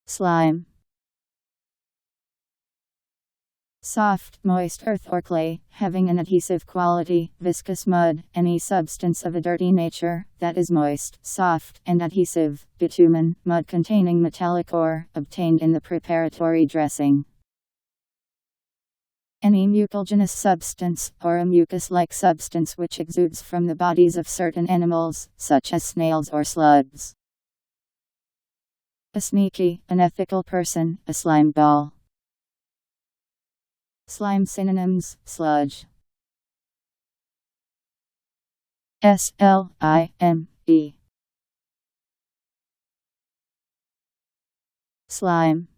Slime. Soft, moist earth or clay, having an adhesive quality. Viscous mud, any substance of a dirty nature, that is moist, soft, and adhesive. Bitumen, mud containing metallic ore, obtained in the preparatory dressing. Any mucilaginous substance, or a mucus-like substance which exudes from the bodies of certain animals, such as snails or slugs. A sneaky, unethical person, a slimeball. Slime synonyms: sludge, slime, slime.